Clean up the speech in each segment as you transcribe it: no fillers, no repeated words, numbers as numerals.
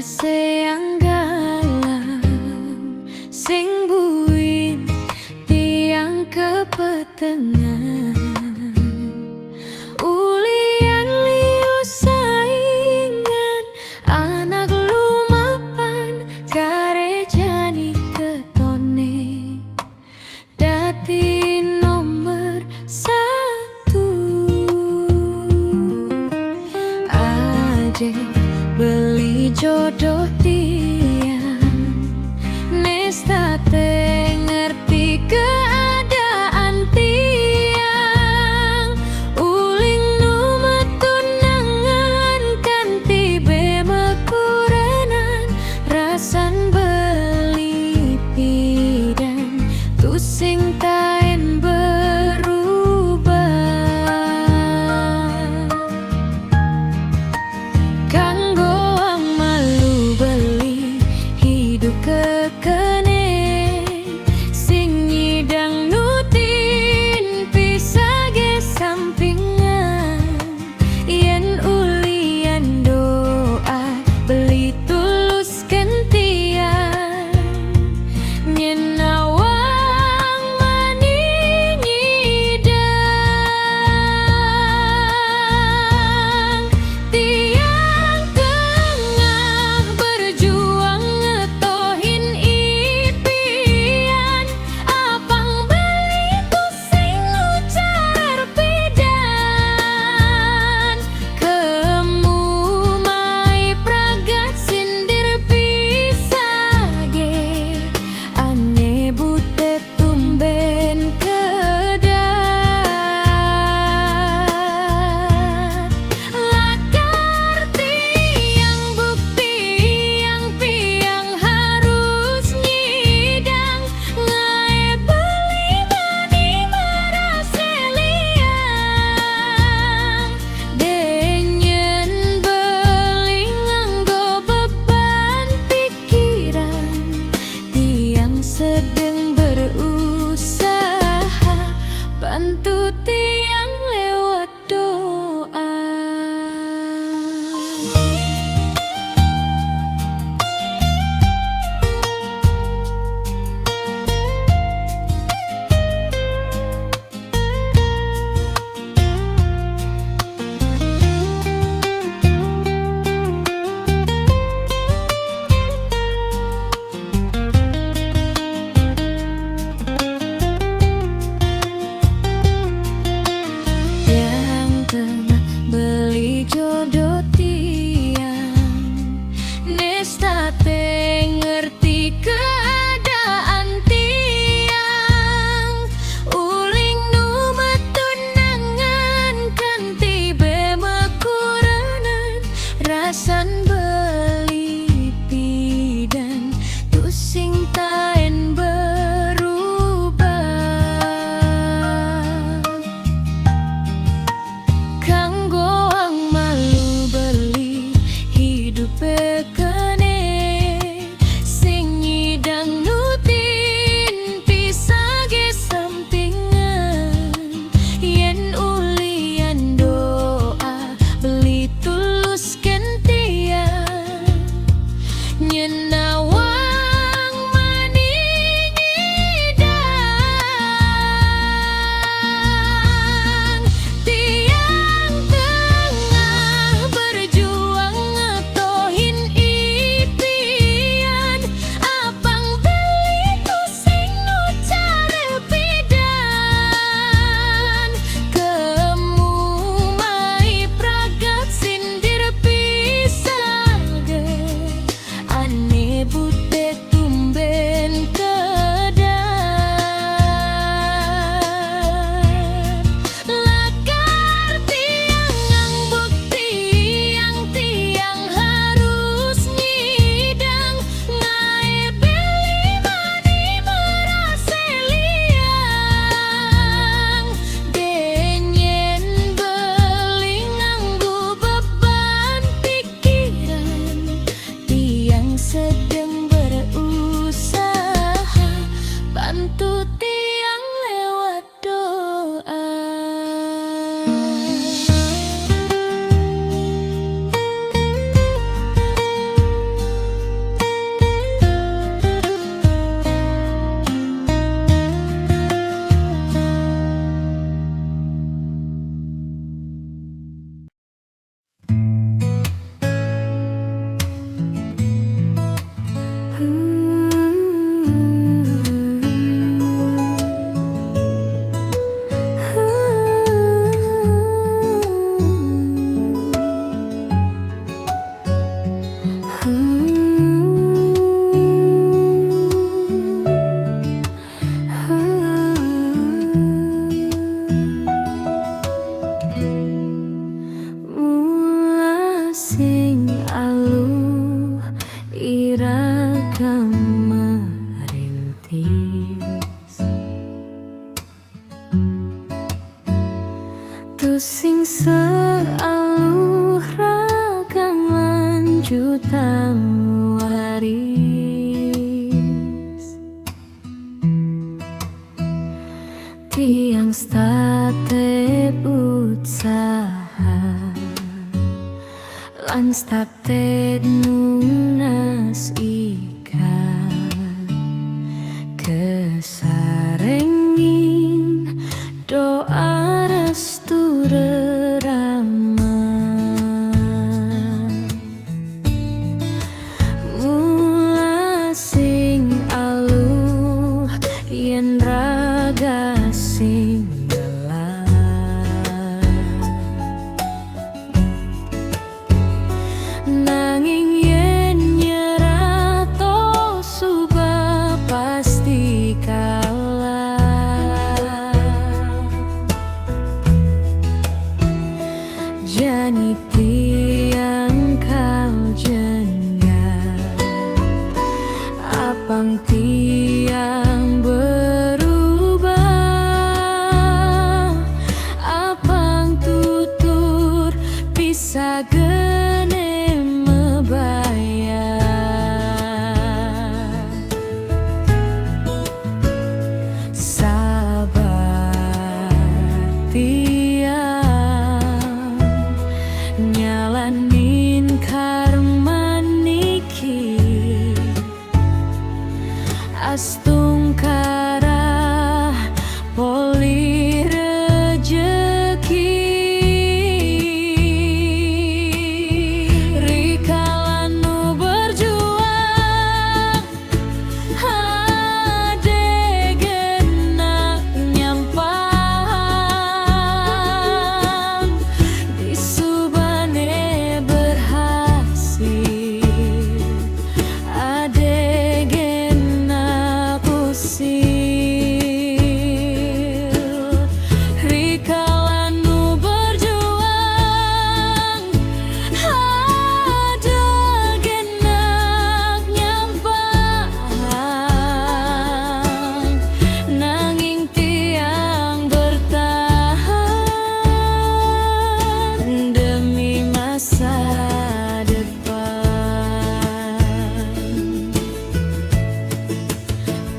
Yang galang sing buin tiang kepetengan ulian liu saingan anak lumapan karejani ketone dadi nomor satu aja beli jodoh tiang nestate ngerti keadaan tiang uling numetunangan kanti bemekurenan rasan beli pidan tusing taen berubah kanggo kekene sing nyidang nutin pisage sampingan yen ulian doa beli tulus kentian yen awang mani nyidang tiang tengah berjuang sedang berusaha bantu tiang lewat doa. Jodoh tiang nestate ngerti keadaan tiang uling numetunangan kanti bemekurenan rasan beli pidan tusing taen berubah kanggo kekene sing nyidang nutin pisage sampingan yen ulian doa beli tulus kentian yen awang mani nyidang tiang tengah berjuang sedang berusaha bantu tiang lewat doa. sing sealuh ragangan juta waris tiang state utsaha lan state nunas ikan kesarengin doa restu rerama mula sing aluh yen raga sing ngelah nanging yen nyerah to suba pasti kalah jani tiang kau jengat apang tiang berubah apang tutur bisa gene membayar sabar tiang nyalanin karma niki astungkara poli rejeki rikalanu berjuang adegena nyampang disubane berhasil adegena kusil rikalanu berjuang adegena nyampang nanging tiang bertahan demi masa depan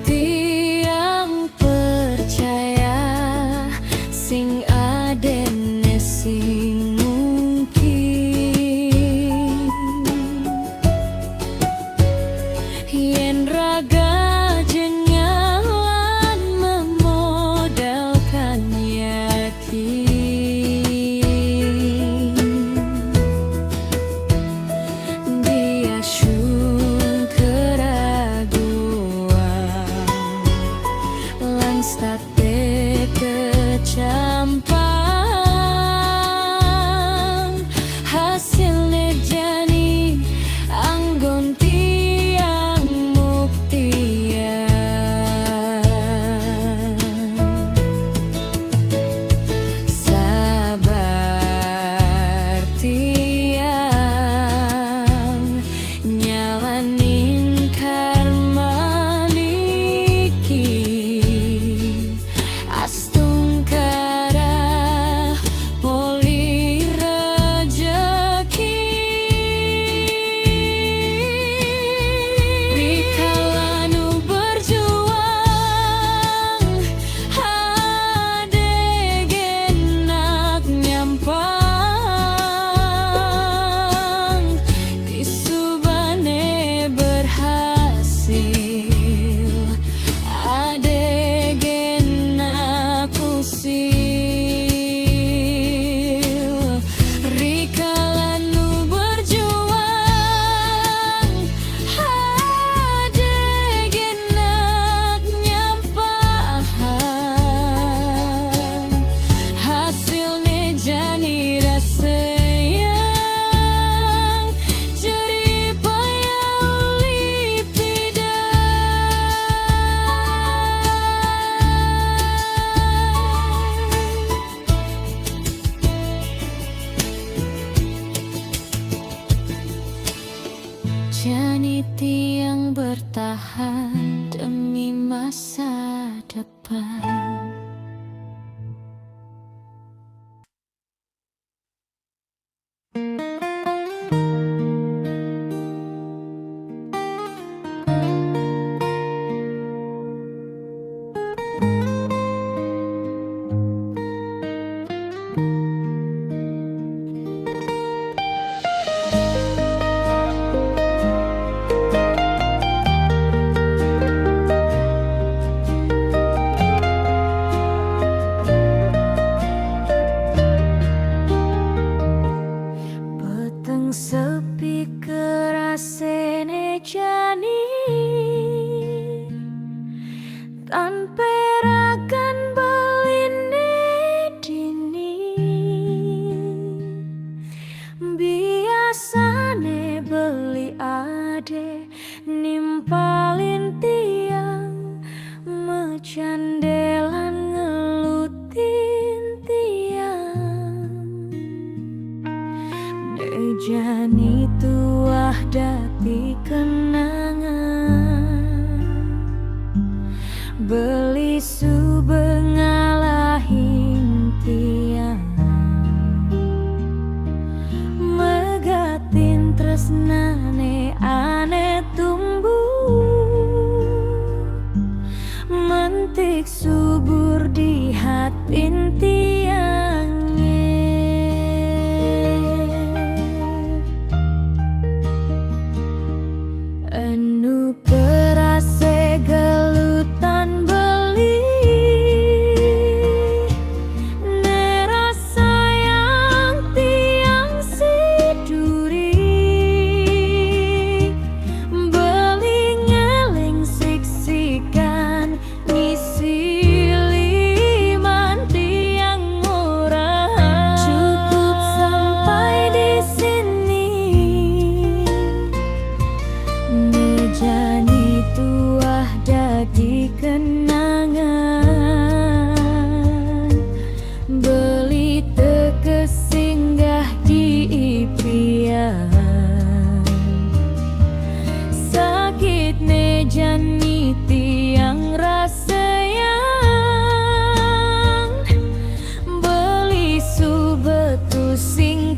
tiang percaya sing adene sing mungkin yen raga jengalan memodalkan yakin dia syung keraguan lan state kecampang hasilnya jani anggon tiang muktian sabar tiang nyalanin karma niki astungkara poli rejeki rikalanu berjuang adegenak nyampang disubane berhasil adegena kusil rikalanu berjuang adegenak nyampang hasilnya jani rasayang jerih payah lipida jani tiang bertahan demi masa depan. jani tan perakan beline dini biasane beli ade nimpalin tiang mecandelan ngelutin tiang jani tuah dati kenangan beli subengalahin tiang megatin tresnane ane tumbuh mentik subur di hatin tiangnya anu perase gelutan beli nera sayang tiang siduri beli ngeling siksikan ngisi liman tiang murah cukup sampai di sini jani tuah dadi kenangan beli teke singgah di impian sakit ne jani tiang rasayang beli subetu sing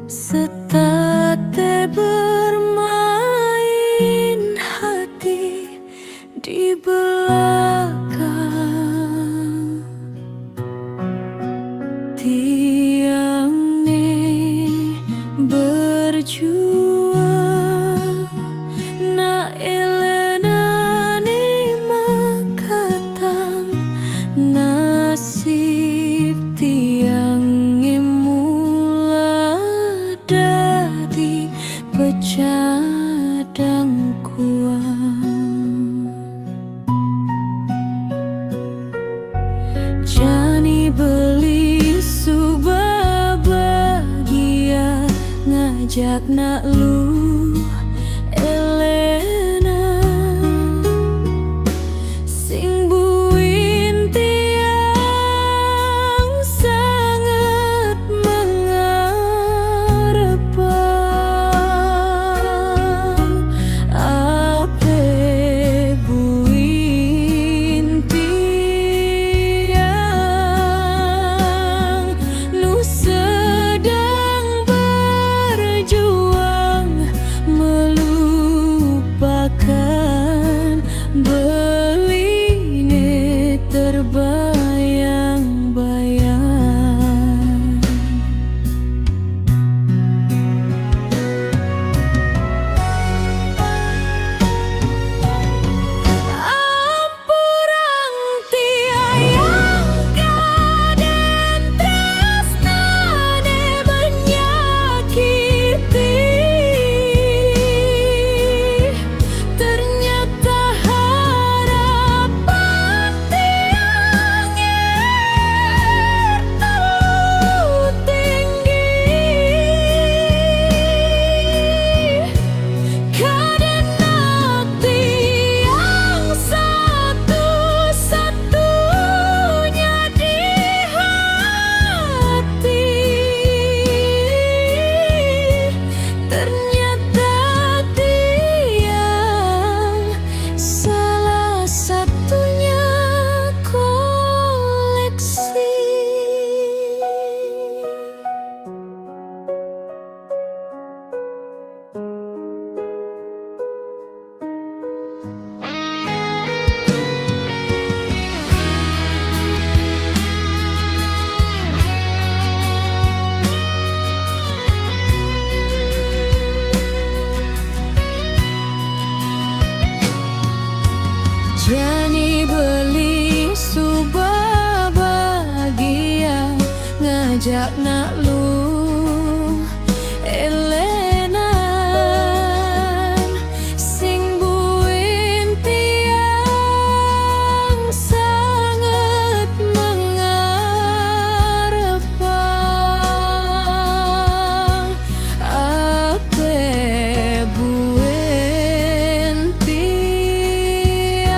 setate bermain hati di belakang tiang nih berjuang na elena nih makatang nasib tiang pecadang kuang jani beli ngajak nak lu Elena sing buin tiang sangat mengharapkan ape buin tiang nu sedang berjuang melupakan beline terbayang-bayang. Ampurang tiayang kaden tresnane menyakiti, ternyata harapan tiang terlalu tinggi. Karena tiang satu-satunya di hati, ternyata tiang salah satunya koleksi. Jani beli subah bahagia ngajak nak lu Elena sing buin tiang sangat mengharapkan ape buin tiang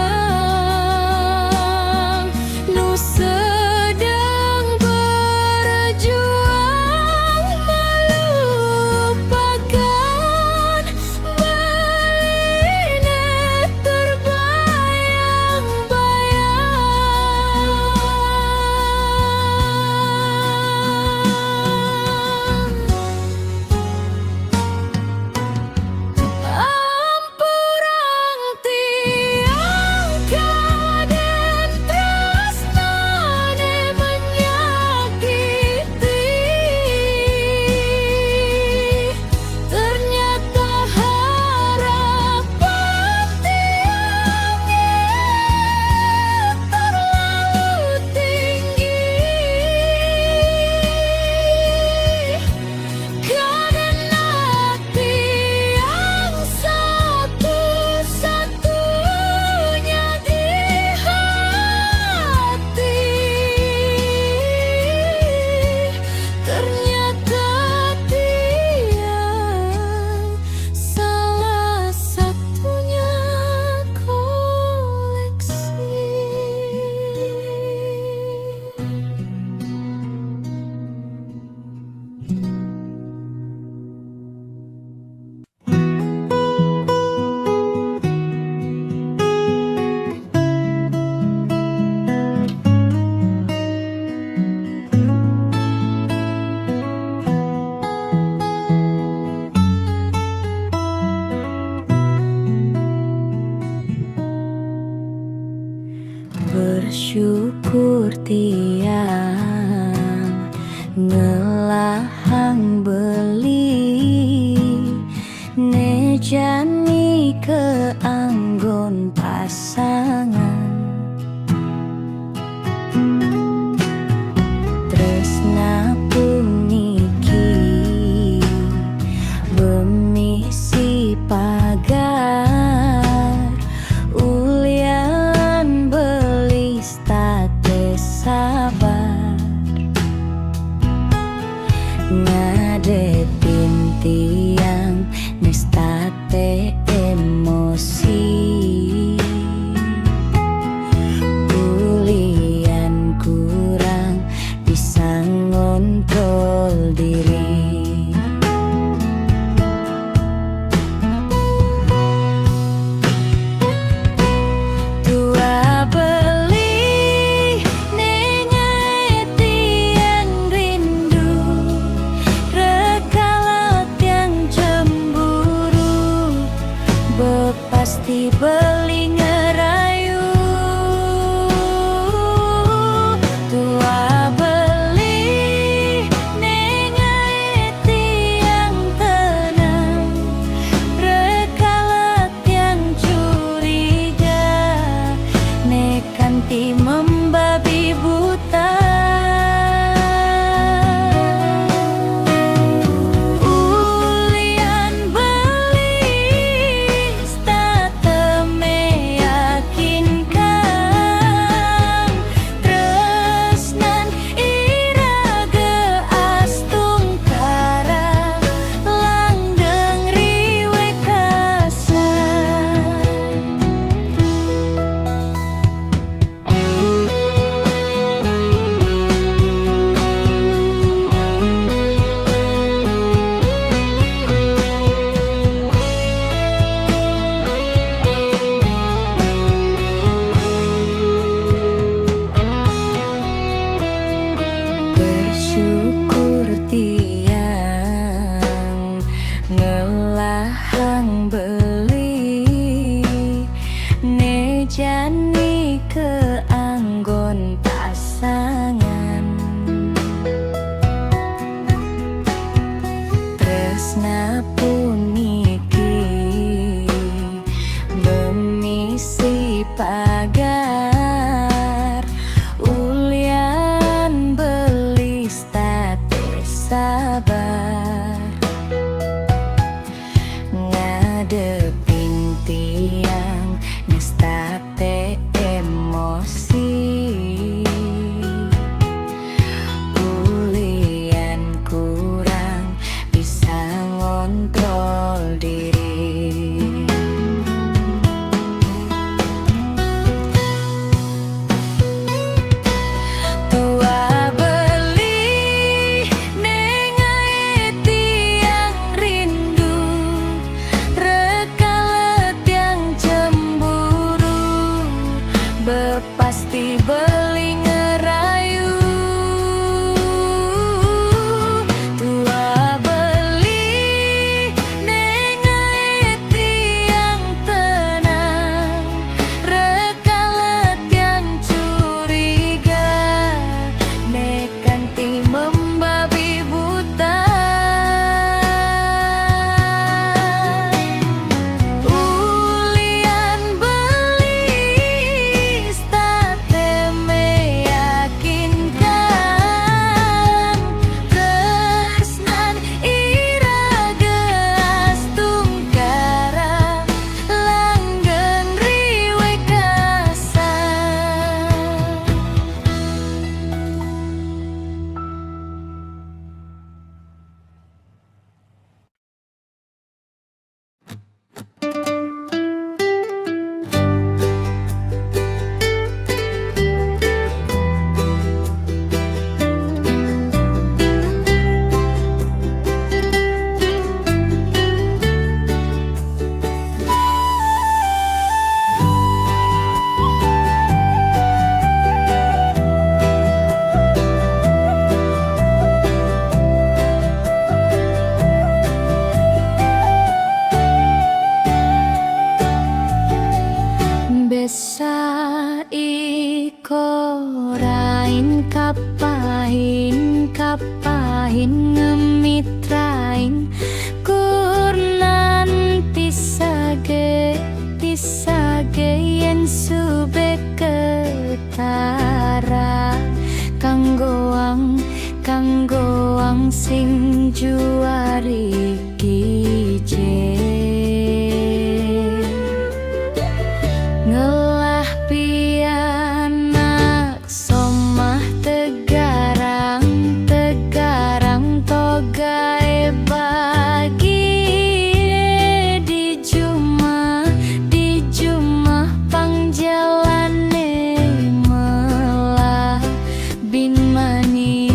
nu sedang berjuang melupakan beline terbayang-bayang. Ampurang tiang kaden tresnane menyakiti, ternyata harapan tiang terlalu tinggi. Karena tiang satu-satunya di hati, ternyata tiang salah satunya koleksi. Bersyukur tiang ngelahang beli nejani keanggon pasangan, tresna puniki bemisi pagar ulian belis tate sabar ngade sabar ngadepin tiang ngestate emosi. Ulian kurang bisa ngontrol diri. Pasti beli ngerayu tua beli nengaet yang tenang rekalet yang curiga nekanti membabi buta. Besa ikorain kapahin ngemitrain kurnan tisage yen sube ketara kanggoang sing juari kije ngelah pianak somah tegarang togae bagi di jumah pangjalane melah bin mani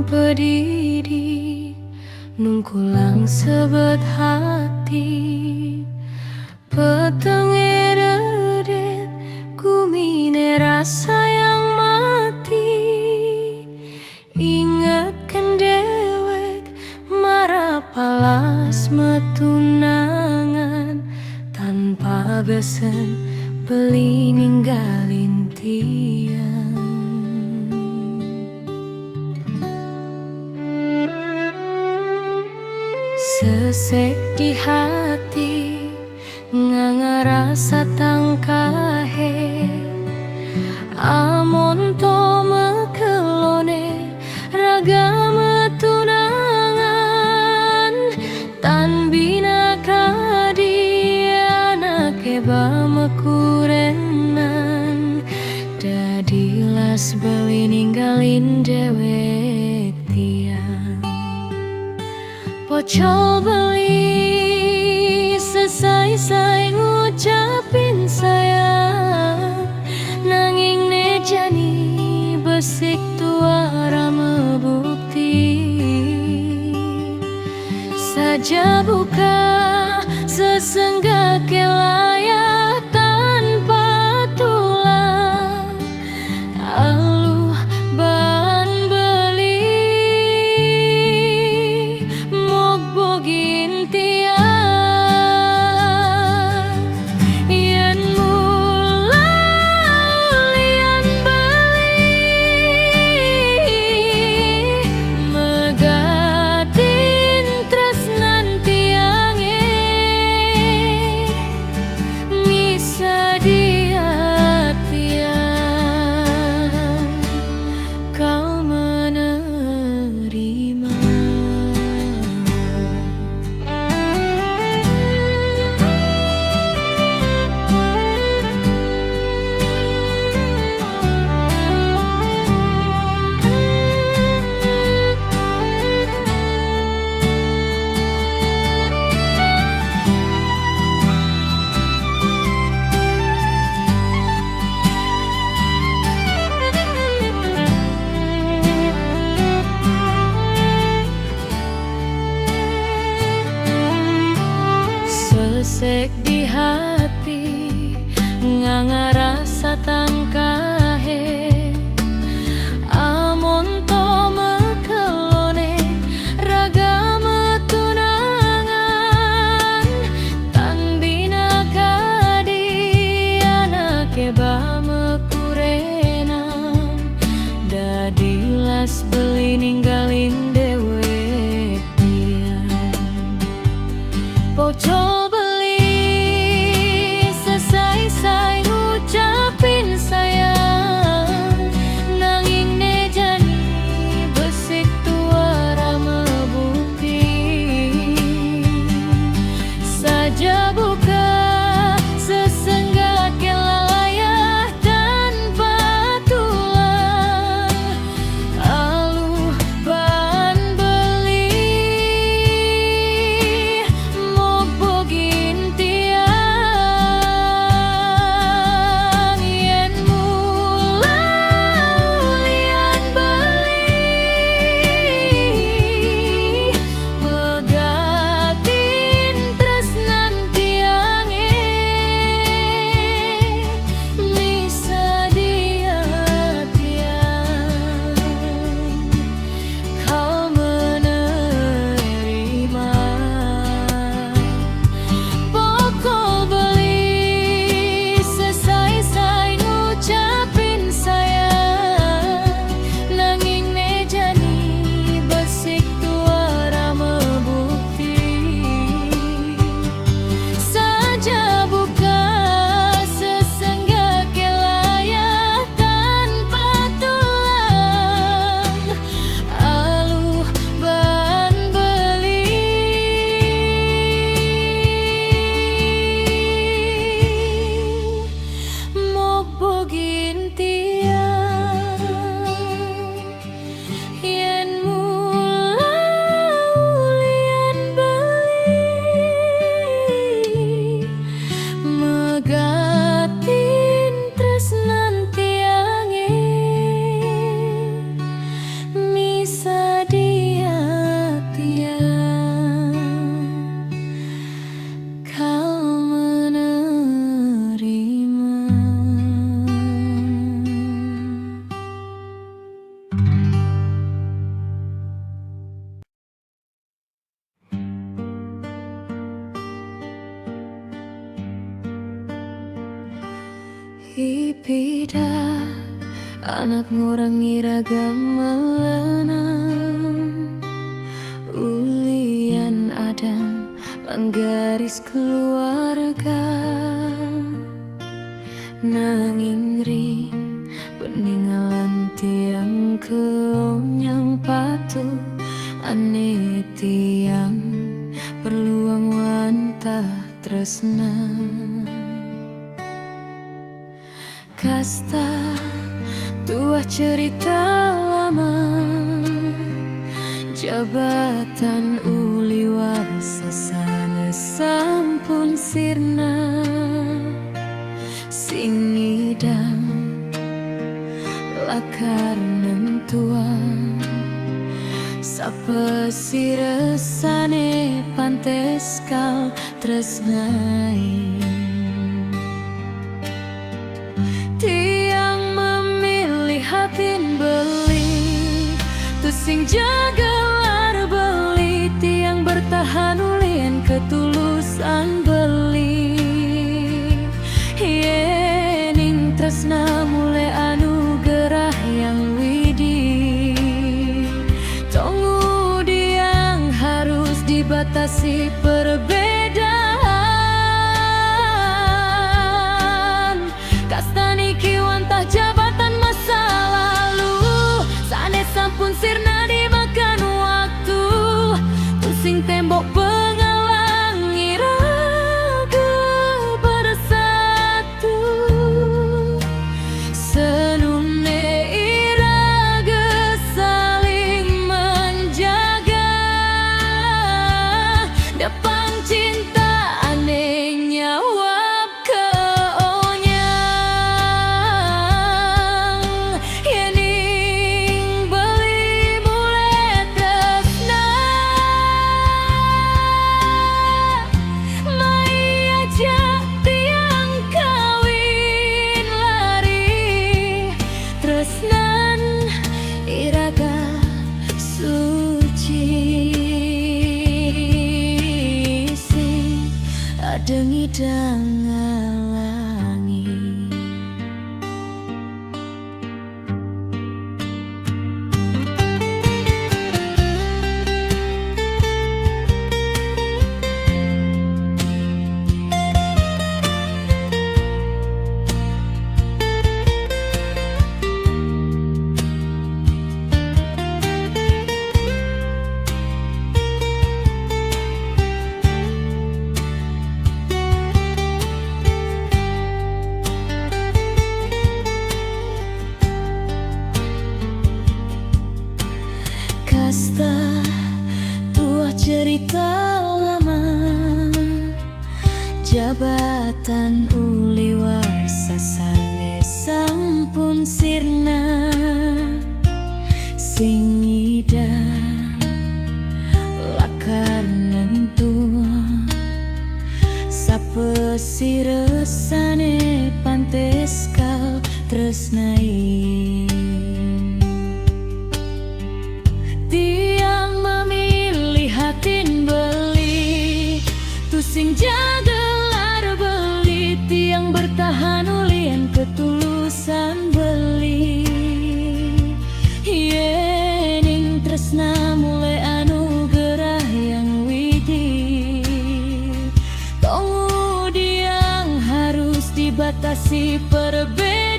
pedidi nungkulang sebet hati petenge dedet kumine rasa yang mati ingatkan dewek marah palas metunangan tanpa besen beli ninggalin tiang. Sesek di hati nganga rasa tangkahe amon to mekelone raga metunangan tan bina kadi anake ba mekurenan dadilas beli ninggalin dewek tiang. Pocol beli selesai ngucapin sayang nanging nejani besik tuara mebukti saja buka sesenggak layak tanpa tulang aluh ban beli mogbogin tiang yen mulai lian beli megatin tresnan tiange bisa dia tiang kau menerima. Sesek di hati nganga rasa tangkahe amon to mekelone raga metunangan tan bina kadi anake ba mekurenang dadilas beli ninggalin dewek tiang. Pocol beli selesai ngucapin sayang nanging nejani besik tuara mebukti saja buka sesenggak layak tanpa tulang aluh ban Anak ngurangi ragam melenang, ulian adam menggaris keluarga. Nanging ring peninggalan tiang keonyang patuh ane tiang perluang wantah tresna. Kasta tua cerita lama, jabatan uli warsa sanes sampun sirna. Sing idam lakar nentuan, sapesi resane pantes kal tresnai. Tiang memilih hatin beli, tu sing jagelar beli. Tiang bertahan ulien ketulusan beli. Yening tresna mulai anugerah yang widi. Tonggu yang harus dibatasi perbedaan. Kasta niki wantah jabatan masa lalu, sanes sampun sirna dimakan waktu. Pusing tembok penghalangi raga bersatu. Senune iraga saling menjaga. Depan cinta aneh nyawab keonyang. Yening beli mulai tresna. Mai aja tiang kawin lari. Tresnan iraga suci, sing adengi dangalangi. Kasta tua cerita lama, jabatan uli warsa sanes sampun sirna. Sing idam lakar nentuan, sapesi resane pantes kal tresnai. Tiang memilih hatin beli, tu sing jagelar beli. Tiang bertahan ulien ketulusan beli. Yening tresna mulai anugerah yang widi. Tonggu yang harus dibatasi perbedaan.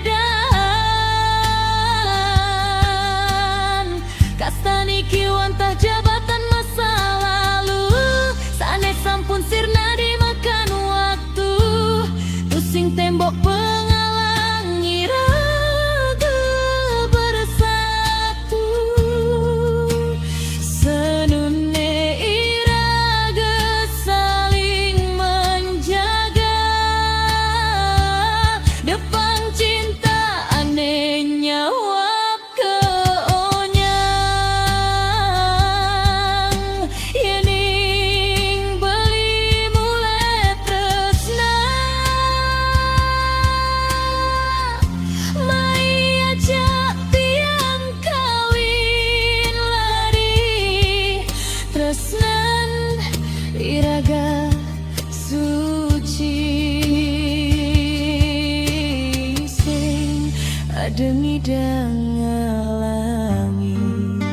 Kasta niki wantah jabatan masa lalu, sanes sampun sirna dimakan waktu. Tusing tembok penghalangi raga bersatu. Senune iraga saling menjaga. Depan cinta aneh nyawab keonyang. tengah langit.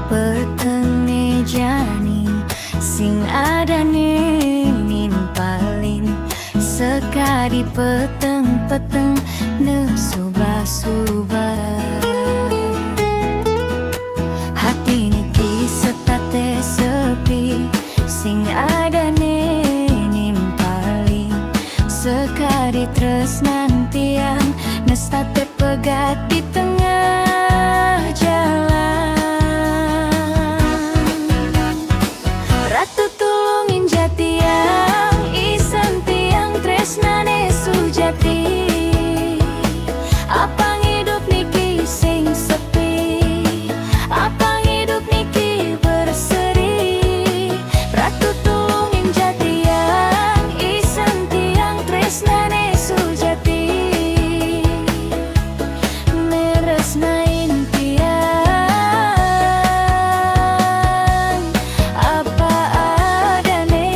Peteng jani sing adane nimpalin sekali peteng-peteng nesubah-subah. Hati niki setate sepi sing adane nimpalin sekali tresnantian nestate pegat di tengah jalan. Ratu tulungin jatiang isen tiang tresnane sujati. Apang hidup niki sing sepi, apang hidup niki berseri. Ratu tulungin jatiang isen tiang tresnane sujati. Neresnain tiang apa adane.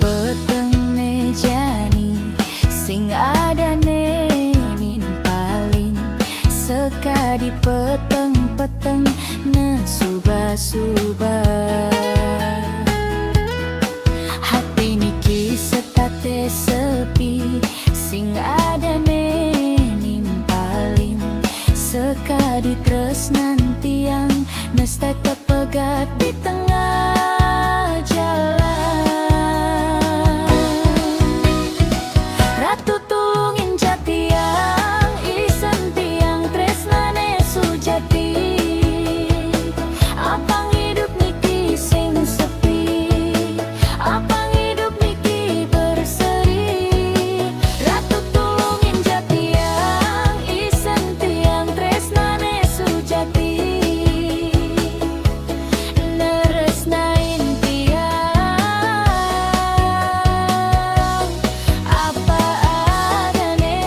Peteng mejani sing adane nimpalin sekadi peteng-peteng nesubah-subah. Hati niki setate sepi sing adane nimpalin sekadi tresnantiang nestate pegat di tengah jalan. Ratu tulungin jatiang isen tiang tresnane sujati. Apang hidup niki sing sepi, apang hidup niki berseri. Ratu tulungin jatiang isen tiang tresnane sujati. Neresnain tiang apa adane.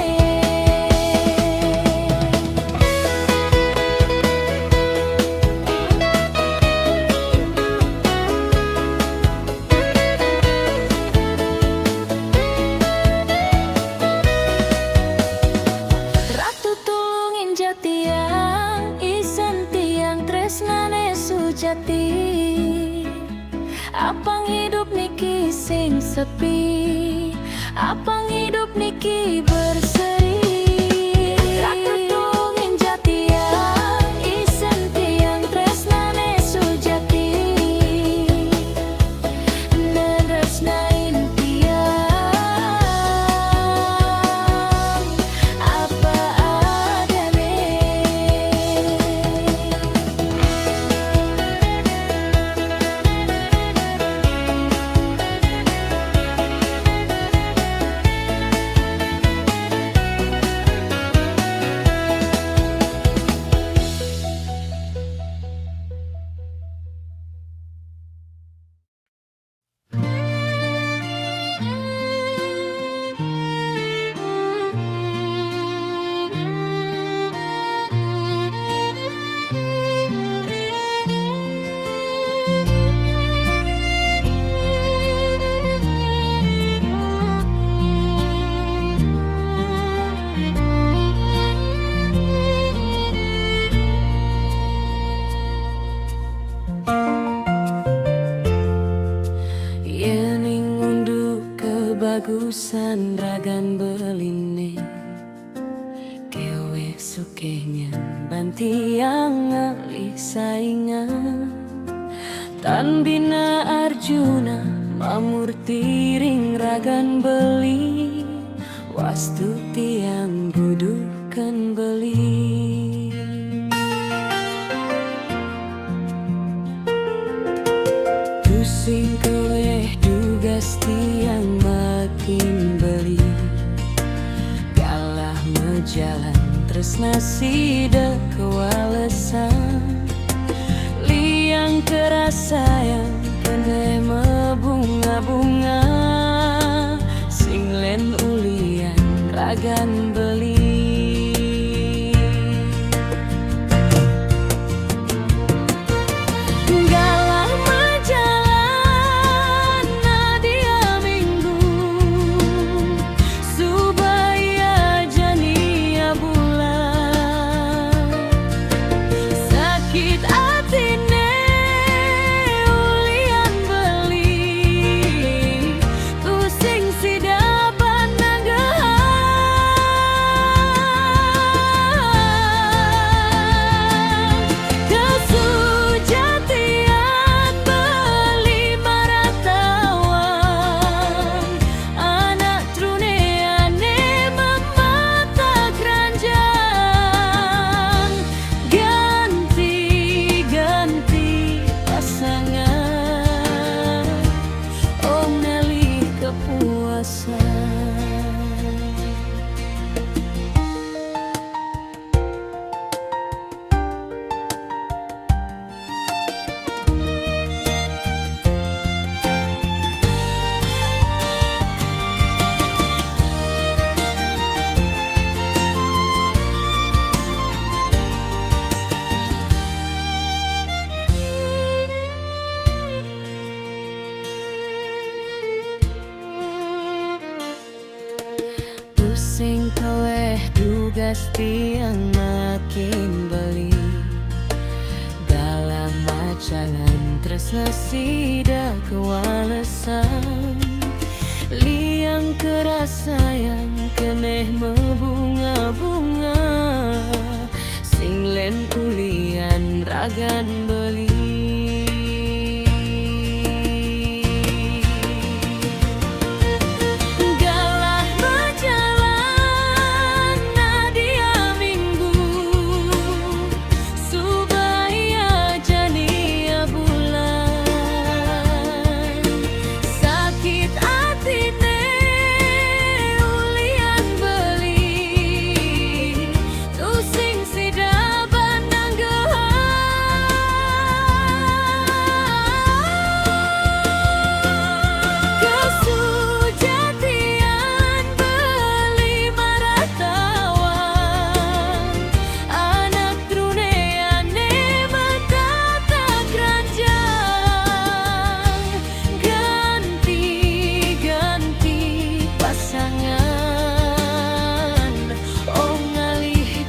Ratu tulungin jatiang isen tiang tresnane sujati. Apang hidup niki sing sepi, apang hidup niki berseri. Ratu tulungin jatiang isen tiang tresnane sujati. Neresnain tiang apa adane. Bagusan ragan beline kewe sukenya bantiang ngalih saingan tan bina Arjuna mamurti ring ragan beli wastu tiang buduhkan beli. Pusing keleh dugas tiang makin beli, galah mejalan tresna sida kewalesan, liang kerasa yang kene mebunga-bunga, singlen ulian ragan beli. Pusing keleh dugas tiang makin beli, dalam macangan tresna sida kewalesan, liang kerasa yang keneh mebunga-bunga, singlen ulian ragan beli.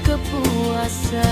Kepuasan.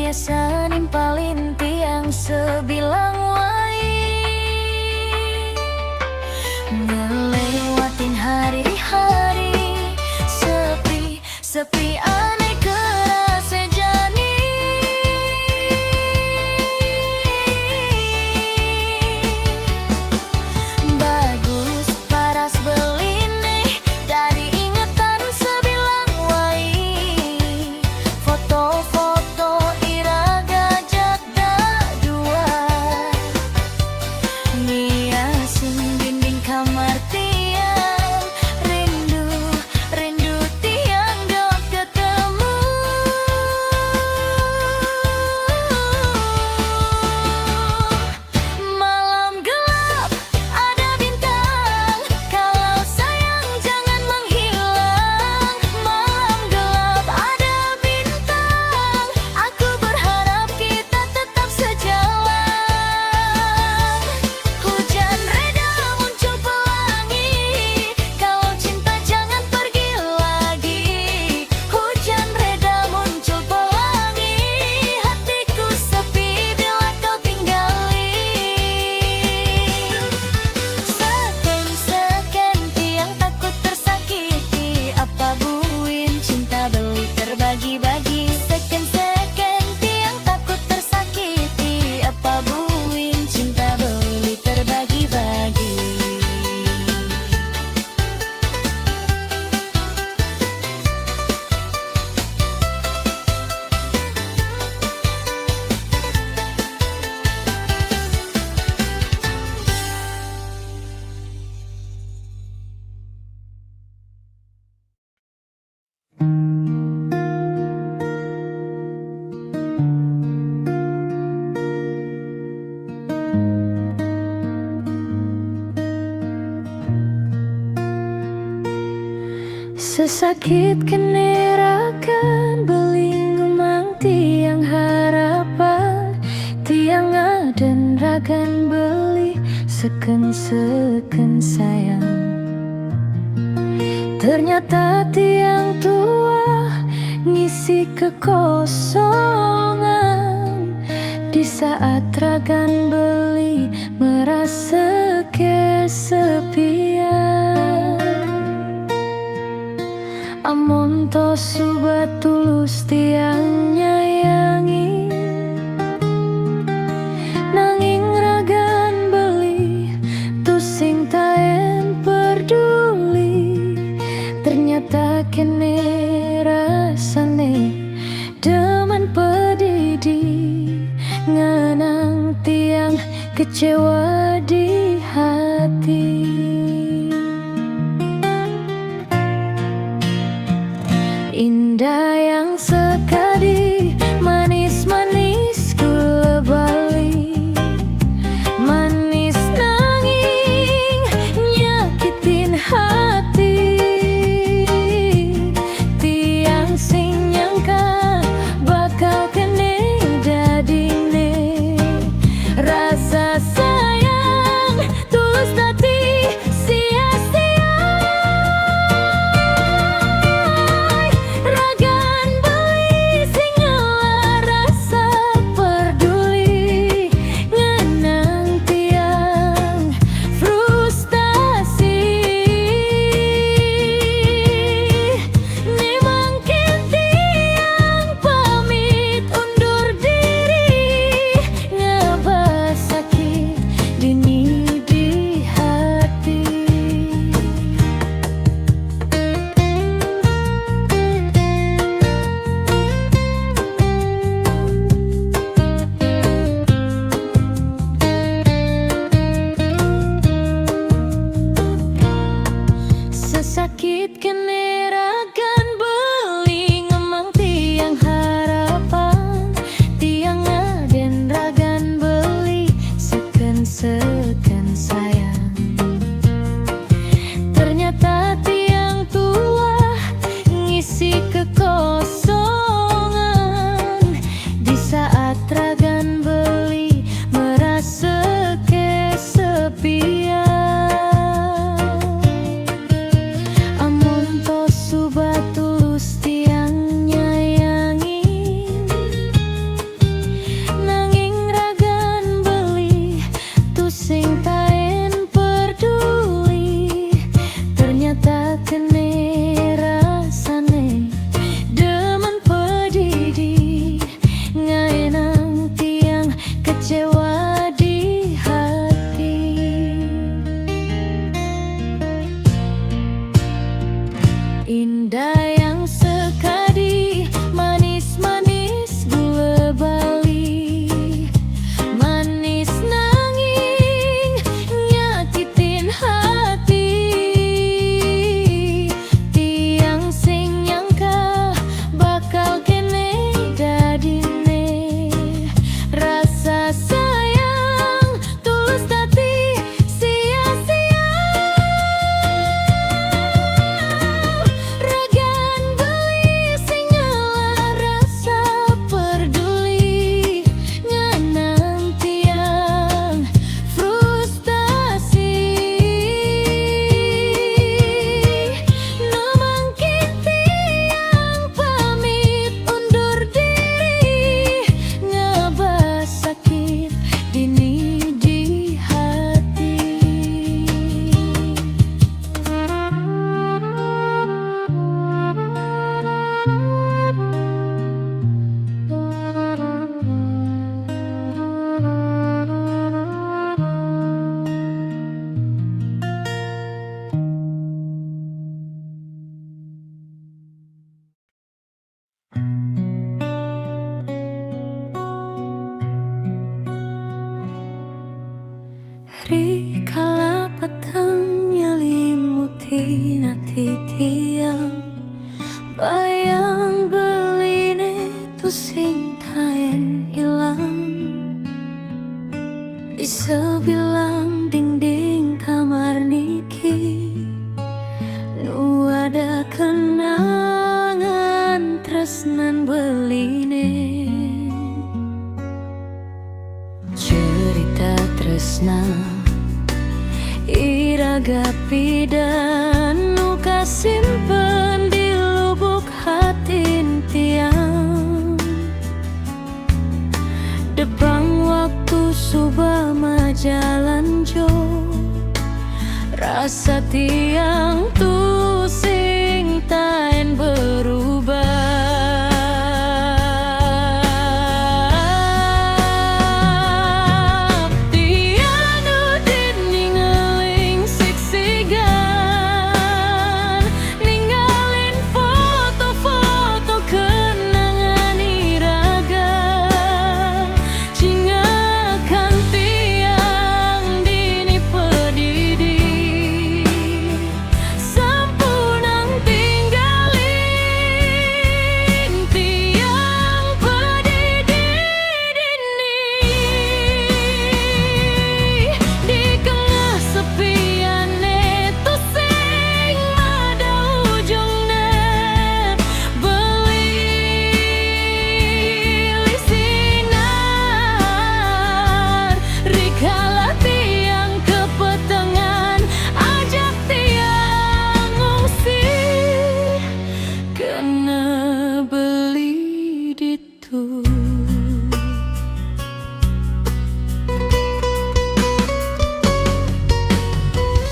biasa nimpalin tiang sebilang wai, ngelewatin hari-hari sepi, sepi aneh kerasa jani. Bagus paras beline dari ingatan sebilang wai, foto-foto iraga jagda dua, ngiasin dinding kamar tiang, rindu, rindu tiang dok ketemu. Malam gelap ada bintang, kalau sayang jangan menghilang. Malam gelap ada bintang, aku berharap kita tetap sejalan. Hujan reda muncul pelangi, kalau cinta jangan pergi lagi. Hujan reda muncul pelangi, hatiku sepi bila kau tinggali. Seken-seken tiang takut tersakiti, apa buin cinta beli terbagi-bagi. Seken-seken tiang takut tersakiti, apa buin cinta beli terbagi-bagi. Sesakit kenerakan beling umang tiang harapan, tiang aden ragan beli seken-seken sayang. Ternyata tiang tua ngisi kekosongan, di saat ragan beli merasa kesepian. Amun to subat tulus tiang nyayangi, nanging ragan beli tusing taen peduli. Ternyata kene rasane demen pedidi, nganang tiang kecewa di hati. Indah yang sekali tu sing taen ilang di sebilang dinding kamar niki. Nu ada kenangan tresnan beline, cerita tresna iraga pidan nu kasimpen di lubuk hatin tiang. Depang waktu subah majalan jo, rasa tiang tu sing taen berubah.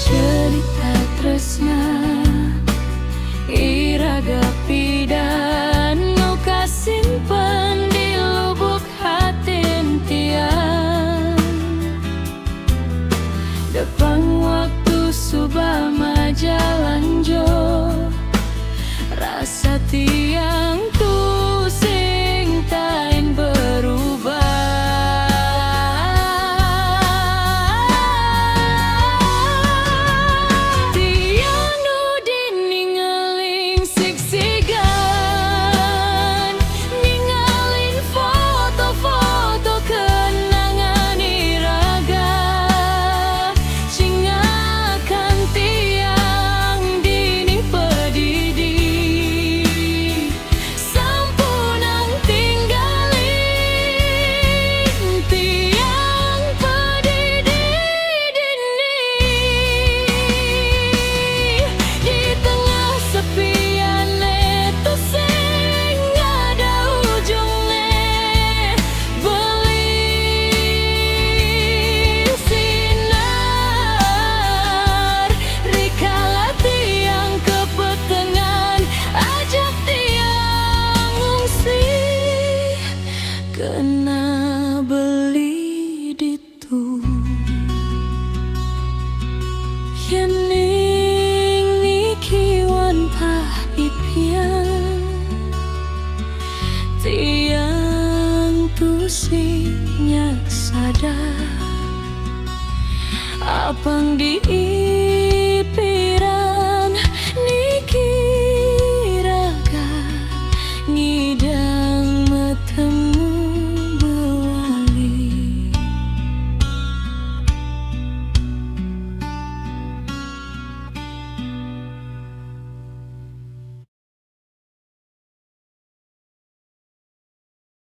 Cerita tresna iraga pidan nu kasimpen di lubuk hatin tiang. Depang waktu subah majalan jo, rasa tiang tu sing taen berubah. Kena beli ditu yening niki wan pahipian tiang tu sinyak sadar apang di